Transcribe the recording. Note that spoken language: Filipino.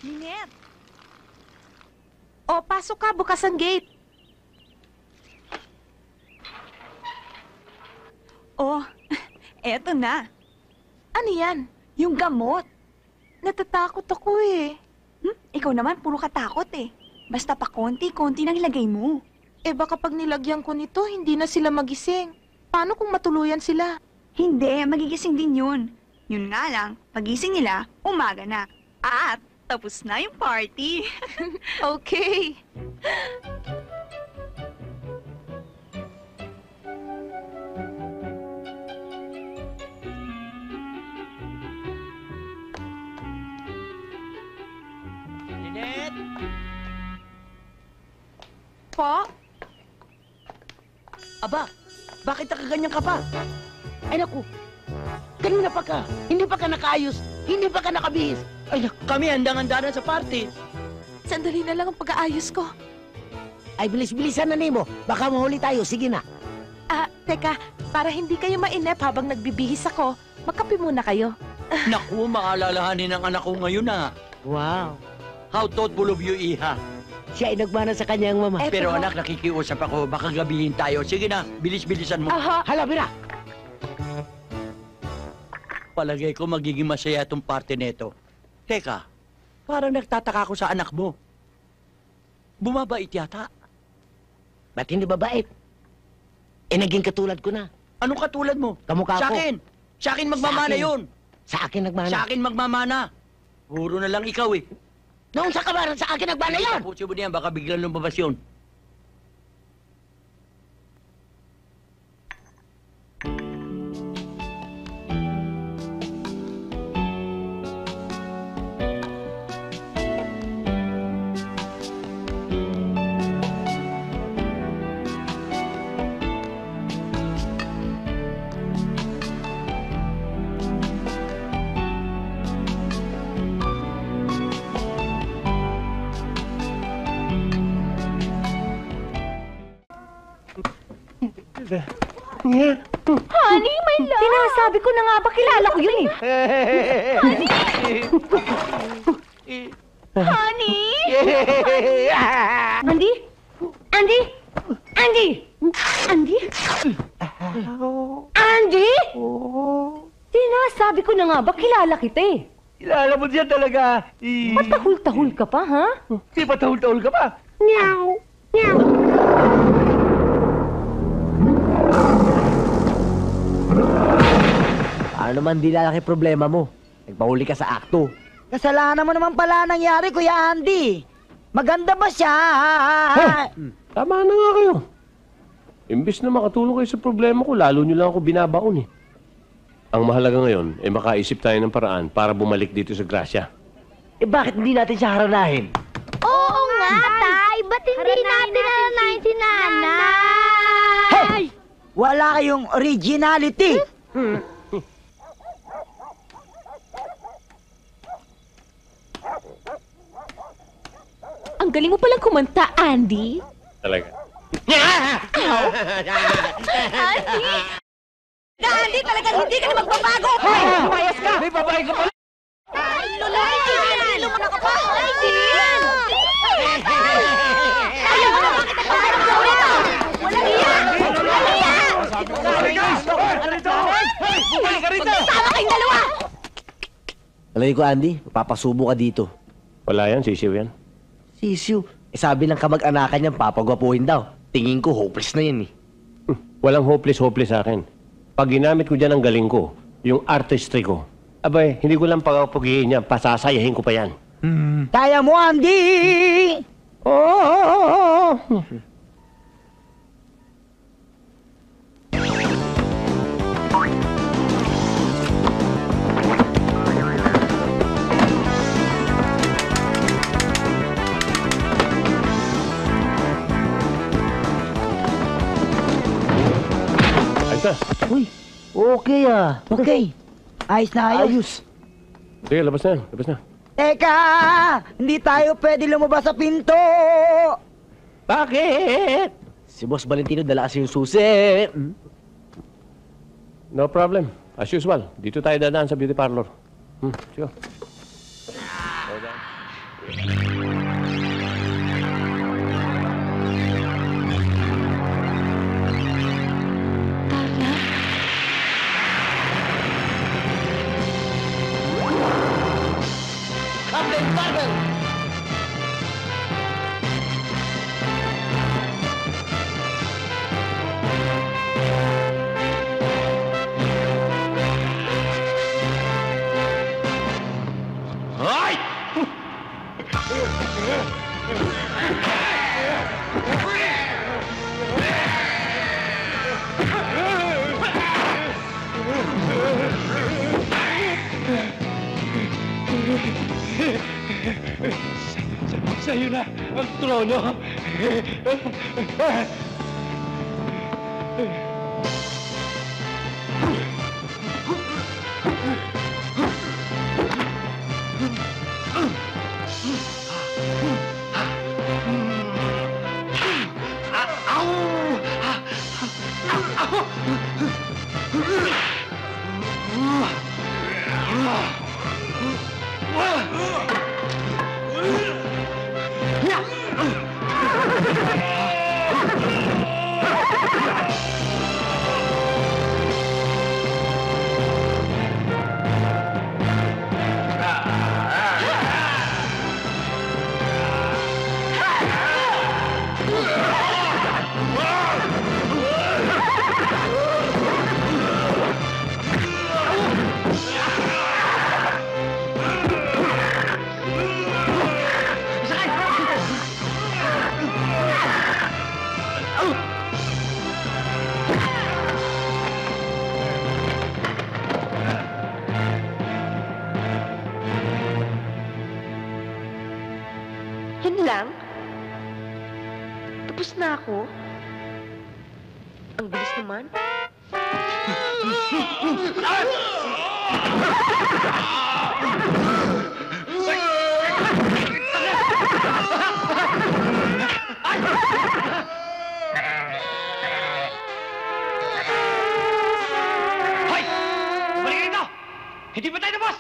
Ninette! O, pasok ka. Bukas ang gate. Oh, eto na. Ano yan? Yung gamot. Natatakot ako eh. Ikaw naman, puro katakot eh. Basta pa konti-konti nang ilagay mo. Eh baka pag nilagyan ko nito, hindi na sila magising. Paano kung matuluyan sila? Hindi, magigising din yun. Yun nga lang, pagising nila, umaga na. At tapos na yung party. Okay. Ninette! Po? Aba, bakit nakaganyan ka pa? Ay naku, kanina pa ka. Hindi pa ka nakaayos. Hindi pa ka nakabihis. Ay naku, kami handang-handa na sa party. Sandali na lang ang pag-aayos ko. Ay, bilis-bilisan na nimo. Baka mahuli tayo. Sige na. Teka, para hindi kayo mainip habang nagbibihis ako, magkape muna kayo. Naku, maalalahanin ng anak ko ngayon na. Wow. How thoughtful of you, Iha. Siya ay nagmana sa kanyang mama. Eto Pero ho. anak, nakikiusap ako. Baka gabihin tayo. Sige na, bilis-bilisan mo. Aha. Hala, bira. Palagay ko magiging masaya itong party neto. Teka, parang nagtataka ako sa anak mo. Bumabait yata. Ba't hindi babait? Eh, naging katulad ko na. Anong katulad mo? Kamukha Sa ko. akin! Sa akin magmamana Sa akin. yun! Sa akin nagmana. Sa akin magmamana! Puro na lang ikaw eh. Noong sa kabaran, sa akin nagmana yan. Tapusin mo niyan, baka biglang lumabas yun. Honey, my love! Sinasabi ko na nga ba, kilala ko yun eh. Honey! Andy? Andy? Andy? Andy? Andy? Sinasabi ko na nga ba, kilala kita eh. Kilala mo siya talaga. Patahul-tahul ka pa, ha? Si patahul-tahul ka pa. Meow! Meow! Ano naman di lalaki problema mo? Nagpahuli ka sa akto. Kasalanan mo naman pala nangyari, Kuya Andy. Maganda ba siya? Tama na nga kayo. Imbis na makatulong kayo sa problema ko, lalo nyo lang ako binabaon eh. Ang mahalaga ngayon ay makaisip tayo ng paraan para bumalik dito sa Gracia. Eh bakit hindi natin siya haranahin? Oo nga, Tay. Ba't hindi natin alanayin si Nanay? Wala kayong originality. Ang galing mo palang kumanta, Andy. Talaga. Andy, talagang hindi ka na magbabago! Lumayas ka! May babae ka pala! Lumana ka pa! Andy! Ayaw mo na bakit nagpaharap ka ulit! Walang iya! Walang iya! Sama kayong dalawa! Alay ko, Andy, papasubo ka dito. Wala yan, sisiw yan. Sisiw. Eh sabi ng kamag-anakan niyan, papagwapuhin daw. Tingin ko, hopeless na yan eh. Walang hopeless sa akin. Pag ginamit ko dyan ang galing ko, yung artistry ko, abay, hindi ko lang pagpapugihin niya, pasasayahin ko pa yan. Kaya mo, Andy! Oh! Ayos na. Uy, okay ah. Okay. Ayos na ayos. Ayos. Sige, labas na yan. Labas na. Teka! Hindi tayo pwede lumabas sa pinto! Bakit? Si Boss Valentino dala kasi yung susi. No problem. As usual, dito tayo dadaan sa beauty parlor. Sige. Captain Marvel! Ay! Sa'yo na ang trono. Yun lang? Tapos na ako? Ang bilis naman. Hoy! Balik rito! Hindi pa tayo tapos!